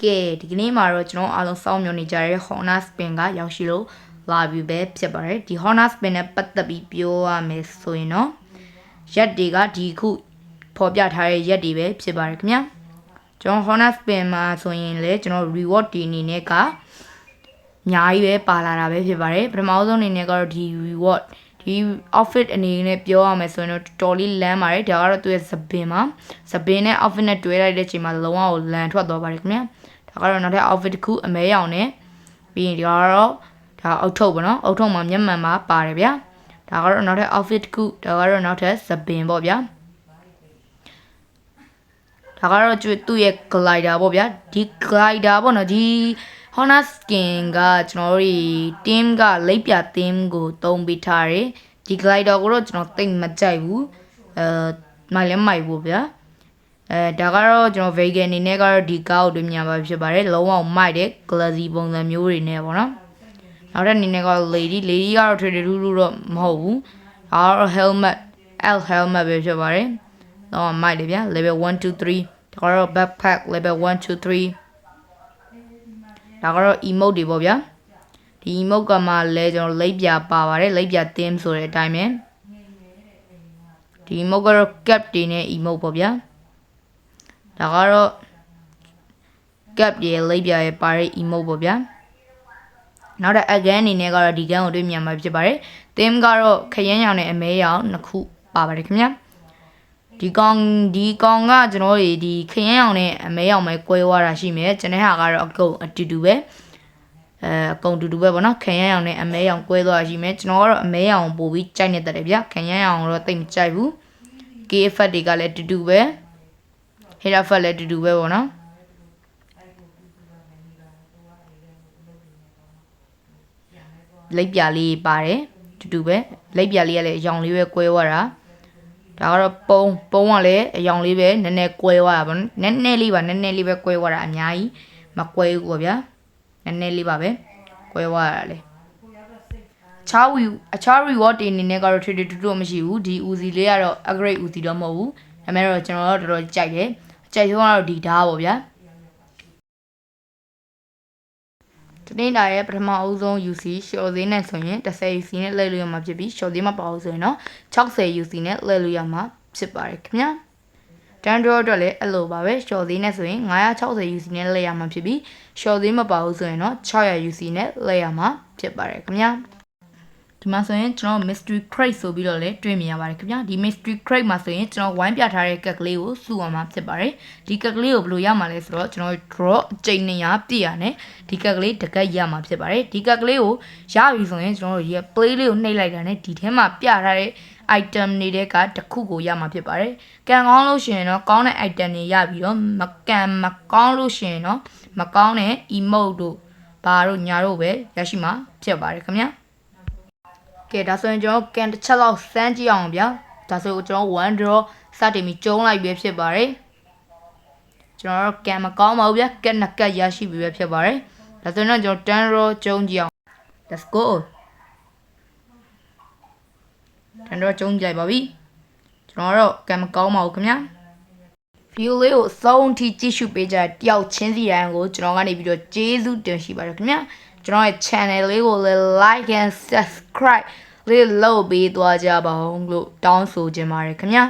ကဲဒီကနေ့မှာတော့ကျွန်တော်အားလုံးစောင့်မျှော်နေကြတဲ့ Honda Spin ကရောက်ရှိလို့လာပြီပဲဖြစ်ပါတယ်ဒီ Honda Spin နဲ့ပတ်သက်ပြီးပြောရမယ်ဆိုရင်တော့ရက်တွေကဒီခုဖော်ပြထားတဲ့ရက်တွေပဲဖြစ်ပါတယ်ခင်ဗျာကျွန်တော် Honda Spin မှာဆိုရင်လေကျွန်တော် reward တွေအနေနဲ့ကအများကြီးပဲပါလာတာပဲဖြစ်ပါတယ်ပထမဆုံးအနေနဲ့ကတော့ဒီ reward ဒီ outfit အနေနဲ့ပြောရမယ်ဆိုရင်တော့တော်တော်လေးလမ်းပါတယ်ဒါကတော့သူရဲ့သပင်မှာသပင်နဲ့ outfit နဲ့တွဲလိုက်တဲ့အချိန်မှာလုံးဝကိုလန်ထွက်သွားပါတယ်ခင်ဗျာဒါကတော့နောက်ထပ် outfit တစ်ခုအမဲရောင်နဲ့ပြီးရင်ဒီကတော့ဒါအုတ်ထုပ်ပေါ့နော်အုတ်ထုပ်မှာမျက်မှန်မှာပါတယ်ဗျာဒါကတော့နောက်ထပ် outfit တစ်ခုဒါကတော့နောက်ထပ်သပင်ပေါ့ဗျာဒါကတော့သူ့ရဲ့ glider ပေါ့ဗျာဒီ glider ပေါ့နော်ဒီ Honda Skin ကကျွန်တော်တို့ team ကလိပ်ပြ team ကိုသုံးပေးထားတယ်ဒီ glider ကိုတော့ကျွန်တော်သိမ့်မကြိုက်ဘူးမိုက်လဲမိုက်ဘူးဗျာဒါကတော့ကျွန်တော် vegan အနေနဲ့ကတော့ဒီကားကိုတွေ့မြင်ပါဖြစ်ပါတယ်လုံးဝမိုက်တဲ့ glassy ပုံစံမျိုးတွေနဲ့ပေါ့နော်နောက်တဲ့အနေနဲ့ကတော့ lady ကတော့ထွေထွေထူးထူးတော့မဟုတ်ဘူးဒါကတော့ helmet helmet ပဲဖြစ်ပါတယ်တော့မိုက်တယ်ဗျာ level 1 2 3ဒါကတော့ backpack level 1 2 3ဒါကတော့ emote တွေပေါ့ဗျာဒီ emote ကမှလဲကျွန်တော်လိပ်ပြပါပါတယ်လိပ်ပြ theme ဆိုတဲ့အတိုင်းပဲဒီ emote ကတော့ cap တွေနဲ့ emote ပေါ့ဗျာဒါကတော့ cap ရဲ့လိပ်ပြရဲ့ပါတဲ့ emote ပေါ့ဗျာနောက်တဲ့ again အနေနဲ့ကတော့ဒီကန်းကိုတွေ့မြင်မှာဖြစ်ပါတယ် theme ကတော့ခရမ်းရောင်နဲ့အမဲရောင်နှစ်ခုပါပါတယ်ခင်ဗျာဒီကောင်ကကျွန်တော်တို့ဒီခရမ်းရောင်နဲ့အမဲရောင်ပဲကွဲသွားတာရှိမယ်ကျွန်တော်ဟာကတော့အကုန်အတူတူပဲအကုန်တူတူပဲပေါ့နော်ခရမ်းရောင်နဲ့အမဲရောင်ကွဲသွားတာရှိမယ်ကျွန်တော်ကတော့အမဲရောင်ပို့ပြီးကြိုက်နေတတ်တယ်ဗျခရမ်းရောင်တော့တိတ်မကြိုက်ဘူး K effect တွေကလည်းတူတူပဲ head effect လည်းတူတူပဲပေါ့နော်လိပ်ပြလေးပါတယ်တူတူပဲလိပ်ပြလေးကလည်းအရောင်လေးပဲကွဲသွားတာဒါကတော့ပုံကလည်းအယောင်လေးပဲနည်းနည်းကွဲသွားတာပေါ့နည်းနည်းလေးပဲကွဲသွားတာအများကြီးမကွဲဘူးပေါ့ဗျာနည်းနည်းလေးပါပဲကွဲသွားတာလေအခြား reward တွေအနေနဲ့ကတော့ထွေထွေတူမရှိဘူးဒီ Uzi လေးကတော့ upgrade Uzi တော့မဟုတ်ဘူးဒါပေမဲ့တော့ကျွန်တော်တို့တော်တော်ကြိုက်တယ်အကြိုက်ဆုံးကတော့ဒီဓာတ်ပေါ့ဗျာတနေ့တာရဲ့ပထမအဦးဆုံး UC ရှော့သေးနဲ့ဆိုရင်10 UC နဲ့လဲလို့ရမှာဖြစ်ပြီးရှော့သေးမပါဘူးဆိုရင်တော့60 UC နဲ့လဲလို့ရမှာဖြစ်ပါတယ်ခင်ဗျာတန်ဒရောအတွက်လည်းအဲ့လိုပါပဲရှော့သေးနဲ့ဆိုရင်960 UC နဲ့လဲရမှာဖြစ်ပြီးရှော့သေးမပါဘူးဆိုရင်တော့600 UC နဲ့လဲရမှာဖြစ်ပါတယ်ခင်ဗျာဒီမှာဆိုရင်ကျွန်တော် mystery crate ဆိုပြီးတော့လည်းတွေ့မြင်ရပါတယ်ခင်ဗျာဒီ mystery crate မှာဆိုရင်ကျွန်တော်ဝိုင်းပြထားတဲ့ကက်ကလေးကိုစုအောင်မှာဖြစ်ပါတယ်ဒီကက်ကလေးကိုဘယ်လိုရမှာလဲဆိုတော့ကျွန်တော် draw အကျိန်200ပြည့်ရနဲ့ဒီကက်ကလေးတကက်ရမှာဖြစ်ပါတယ်ဒီကက်ကလေးကိုရပြီဆိုရင်ကျွန်တော်တို့ရဲ့ play လေးကိုနှိပ်လိုက်တာနဲ့ဒီထဲမှာပြထားတဲ့ item တွေကတစ်ခုကိုရမှာဖြစ်ပါတယ်ကန်ကောင်းလို့ရှိရင်တော့ကောင်းတဲ့ item တွေရပြီးတော့မကောင်းလို့ရှိရင်တော့မကောင်းတဲ့ emote တို့ဘာတို့ညာတို့ပဲရရှိမှာဖြစ်ပါတယ်ခင်ဗျာကဲဒါဆိုရင်ကျွန်တော်ကန်တစ်ချက်လောက်စမ်းကြည့်အောင်ဗျာဒါဆိုကျွန်တော်1 draw စတင်ပြီးကျုံးလိုက်ပဲဖြစ်ပါတယ်ကျွန်တော်ကန်မကောင်းပါဘူးဗျာကက်နှစ်ကက်ရရှိပြီပဲဖြစ်ပါတယ်ဒါဆိုရင်တော့ကျွန်တော်10 draw ကျုံးကြည့်အောင် let's go 10 draw ကျုံးကြည့်လိုက်ပါပြီကျွန်တော်တော့ကန်မကောင်းပါဘူးခင်ဗျာ view လေးကိုအဆုံးထိကြည့်ရှုပေးကြတဲ့တယောက်ချင်းစီတိုင်းကိုကျွန်တော်ကနေပြီးတော့ကျေးဇူးတင်ရှိပါတယ်ခင်ဗျာကျွန်တော်ရဲ့ channel လေးကိုလည်း like and subscribe လေးလုပ်ပေးသွားကြပါဦးလို့တောင်းဆိုချင်ပါတယ်ခင်ဗျာ